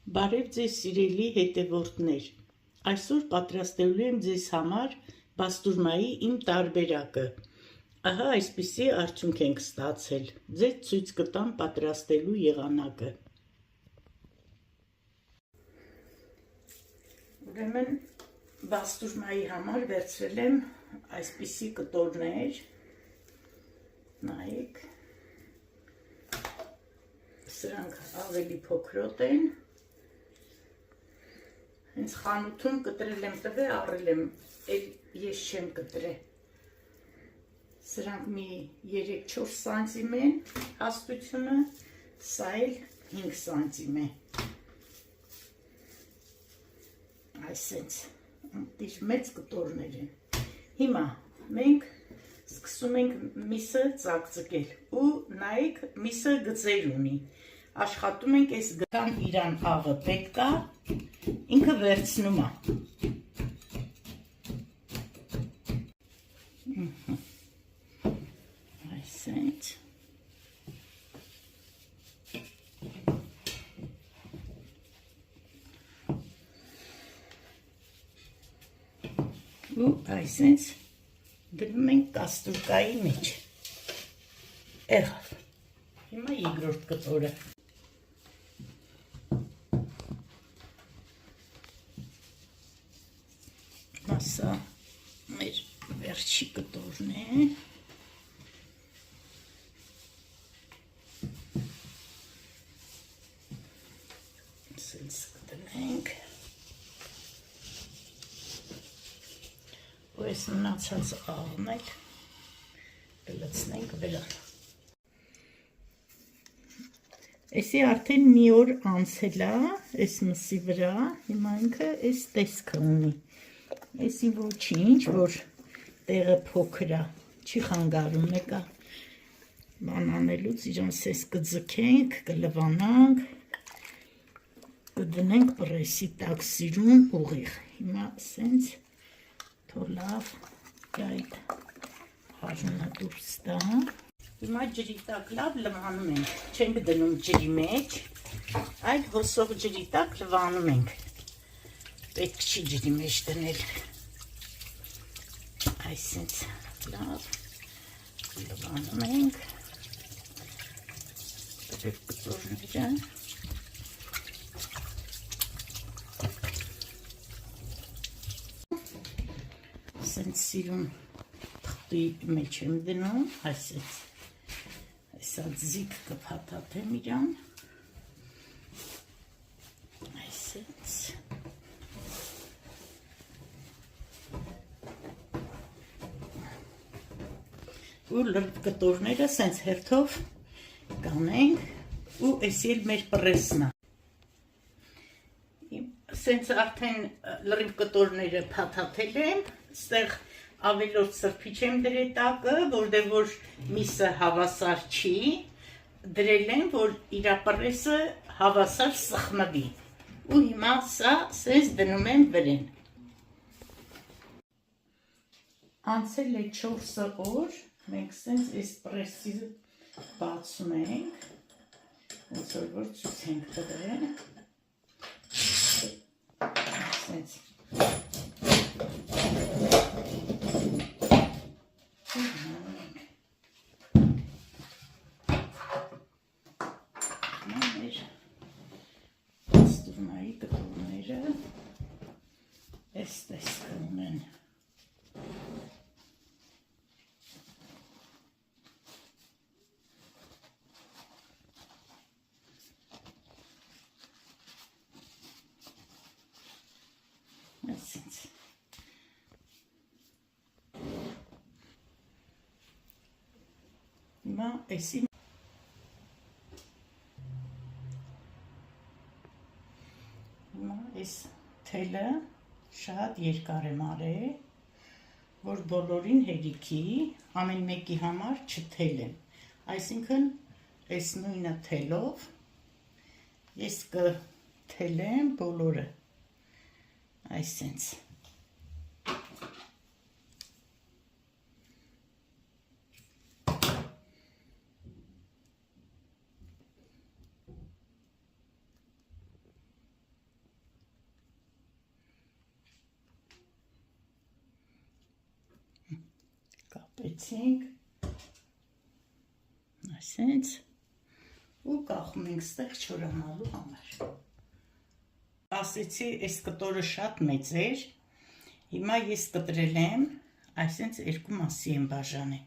Բարև ձեզ սիրելի հետևորդներ, այսօր պատրաստելու եմ ձեզ համար բաստուրմայի իմ տարբերակը, ահա այսպիսի արդյունք ենք ստացել, ձեզ ցույց կտամ պատրաստելու եղանակը։ Ուրեմն բաստուրմայի համար վերցրել եմ այսպիսի կտորներ, նայեք, սրանք ավելի փոքրոտ են, հենց խանութում կտրել եմ տվե, առել եմ, ես չեմ կտրել, սրանք մի 3-4 սանտիմ են հաստությունը, սա էլ 5 սանտիմ է, այսենց, մեծ կտորներ են, հիմա մենք սկսում ենք միսը ծակծկել ու նայեք միսը գծեր ունի, աշխատում ենք այս գտան իրան աղը պետք է, ինքը վերցնում է, այսենց, ու այսենց դնում ենք կաստրուկայի մեջ, եղավ, հիմա երկրորդ կտորը, սա մեր վերջի կտորն է, սենց կտնենք, ու ես մնացած աղն էլ կլցնենք վրան։ Էսի արդեն մի օր անցել է, այս մսի վրա, հիմա ինքը այս տեսքը ունի, էսի ոչինչ, որ տեղը փոքր է, չի խանգարում, մեկա բանանելուց իրան սես կձգենք, կլվանանք, կդնենք պրեսի տակ սիրուն ուղիղ, հիմա սենց թոլավ այդ հաժունը դուրս տա, հիմա ջրի տակ լավ լվանում ենք, չենք դնում ջրի մեջ, այլ հոսող ջրի տակ լվանում ենք, պետք չի ջրի մեջ դնել, այսենց լավ լվանում ենք, բրև կտորները, այսենց սիրուն թղթի մեջ եմ դնում, այսենց, այսա ձիգ կփաթաթեմ իրան, այսենց, ու լրտ կտորները սենց հերթով կանենք ու էսի էլ մեր պրեսնա։ Սենց արդեն լրիվ կտորները փաթաթել եմ, ստեղ ավելորդ սրբիչ եմ դրել տակը, որտեղ որ միսը հավասար չի, դրել եմ, որ իրա պրեսը հավասար սխմվի, ու հիմա սա սենց դնում եմ վրեն։ Անցել է 4 օր, մենք սենց այս պրեսի բացում ենք, ոնց որ ցույց ենք տվել, սենց, մեր բաստուրմայի կտորները այս տեսքը ունեն, հիմա էսի հիմա այս թելը շատ երկար եմ արել, որ բոլորին հերիքի, ամեն մեկի համար չթելեմ, այսինքն այս նույնը թելով ես կթելեմ բոլորը, այսենց, Պեցինք, այսենց, ու կախում ենք ստեղ չորանալու համար։ Ասեցի, այս կտորը շատ մեծ էր, հիմա ես կտրել եմ, այսենց երկու մասի եմ բաժանել,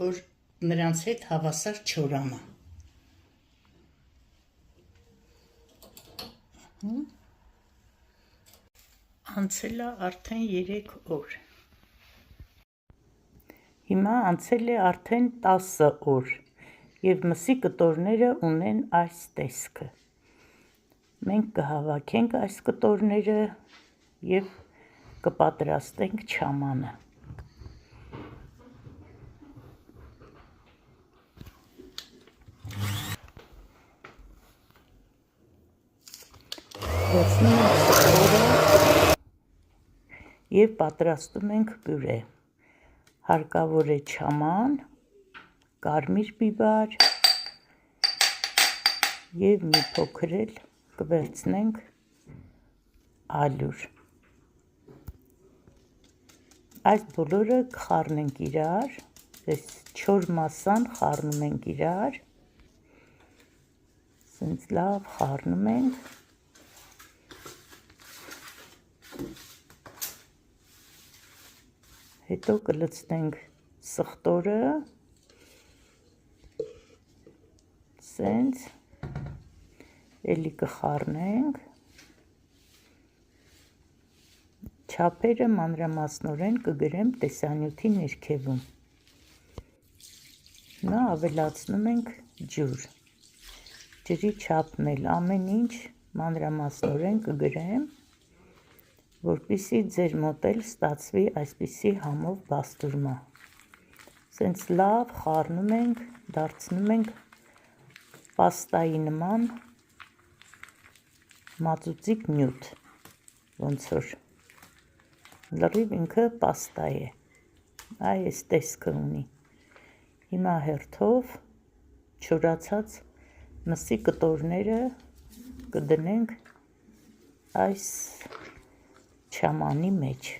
որ նրանց հետ հավասար չորանա։ Անցել է արդեն 3 օր։ Հիմա անցել է արդեն 10 օր և մսի կտորները ունեն այս տեսքը։ Մենք կհավաքենք այս կտորները և կպատրաստենք չամանը։ Վերցնում ենք կտորը և պատրաստում ենք պյուրե։ Հարկավոր է չաման, կարմիր բիբար և մի փոքր էլ կվերցնենք ալյուր։ Այս բոլորը կխառնենք իրար, այս 4 մասան խառնում ենք իրար, սենց լավ խառնում ենք։ Հետո կլցնենք սխտորը, սենց, էլի կխառնենք, չափերը մանրամասնորեն կգրեմ տեսանյութի ներքևում։ Հիմա ավելացնում ենք ջուր, ջրի չափն էլ ամեն ինչ մանրամասնորեն կգրեմ, որպեսզի ձեր մոտ էլ ստացվի այսպիսի համով բաստուրմա։ Սենց լավ խառնում ենք, դարձնում ենք պաստայի նման մածուծիկ նյութ, ոնց որ լրիվ ինքը պաստա է, այս տեսքը ունի։ Հիմա հերթով չորացած մսի կտորները կդնենք այս չամանի մեջ։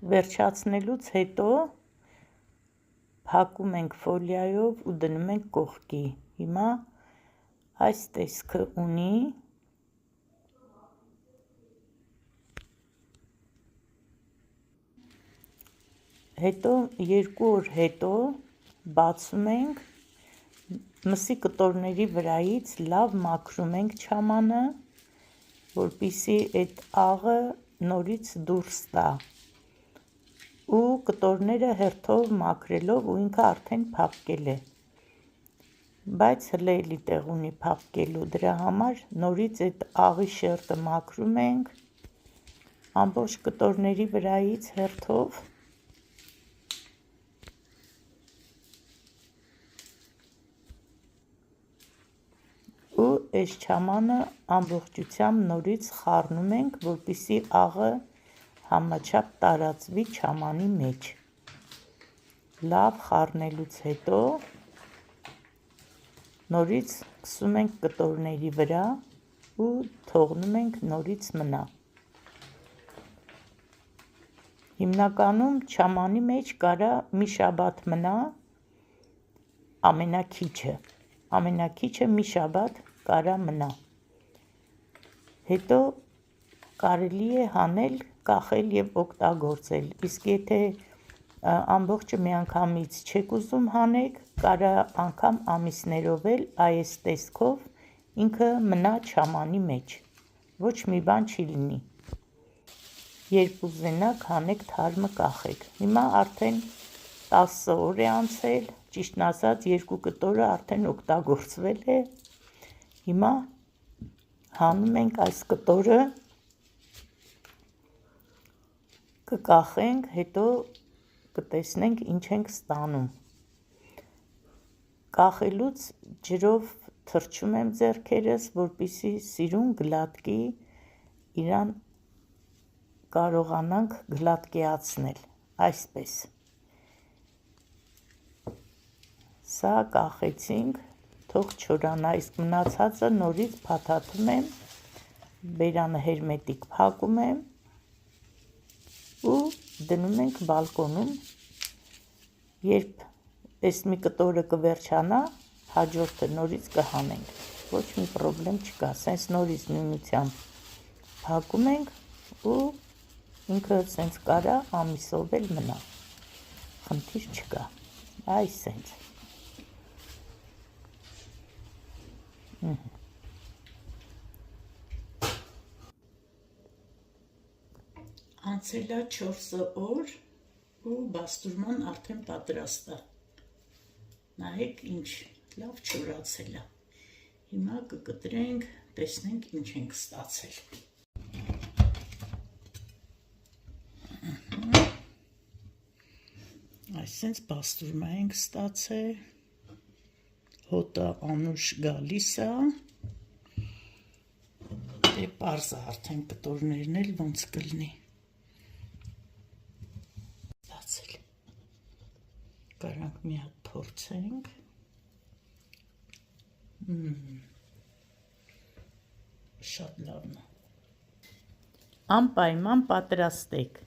Վերջացնելուց հետո փակում ենք ֆոլիայով ու դնում ենք կողքի։ Հիմա այս տեսքը ունի, հետո 2 օր հետո բացում ենք, մսի կտորների վրայից լավ մաքրում ենք չամանը, որպեսզի այդ աղը նորից դուրս տա։ Ու կտորները հերթով մաքրելով ու ինքը արդեն փափկել է, բայց հլը էլի տեղ ունի փափկելու, դրա համար նորից այդ աղի շերտը մաքրում ենք ամբողջ կտորների վրայից հերթով ու այս չամանը ամբողջությամբ նորից խառնում ենք, որպեսզի աղը համաչափ տարածվի չամանի մեջ։ Լավ խառնելուց հետո նորից քսում ենք կտորների վրա ու թողնում ենք նորից մնա։ Հիմնականում չամանի մեջ կարա մի շաբաթ մնա, ամենակիչը մի շաբաթ կարա մնա։ Հետո կարելի է հանել, կախել և օգտագործել, իսկ եթե ամբողջը միանգամից չեք ուզում հանեք, կարա անգամ ամիսներով էլ այս տեսքով ինքը մնա չամանի մեջ, ոչ մի բան չի լինի։ երբ ուզենաք հանեք թարմը կախեք։ Հիմա արդեն 10 օր է անցել, ճիշտն ասած 2 կտորը արդեն օգտագործվել է։ Հիմա հանում ենք այս կտորը, կկախենք, հետո կտեսնենք ինչ ենք ստանում։ Կախելուց ջրով թրջում եմ ձեռքերս, որպեսզի սիրուն գլատկի, իրան կարողանանք գլատկիացնել, այսպես։ Սա կախեցինք, թող չորանա, իսկ մնացածը նորից փաթաթում եմ, բերանը հերմետիկ փակում եմ ու դնում ենք բալկոնում, երբ այս մի կտորը կվերջանա, հաջորդը նորից կհանենք, ոչ մի պրոբլեմ չկա, սենց նորից նույնությամբ փակում ենք ու ինքը սենց կարա ամիսով էլ մնա, խնդիր չկա, այս սենց։ Անցել է 4 օր ու բաստուրման արդեն պատրաստ է։ Նայեք ինչ լավ չորացել է։ Հիմա կկտրենք, տեսնենք ինչ ենք ստացել։ Այսինքն բաստուրմա ենք ստացել, հոտը անուշ գալիս է, դե պարզ է արդեն կտորներն էլ ոնց կլինի։ Ստացել։ Կարանք մի հատ փորձենք։ Շատ լավն է։ Անպայման պատրաստեք։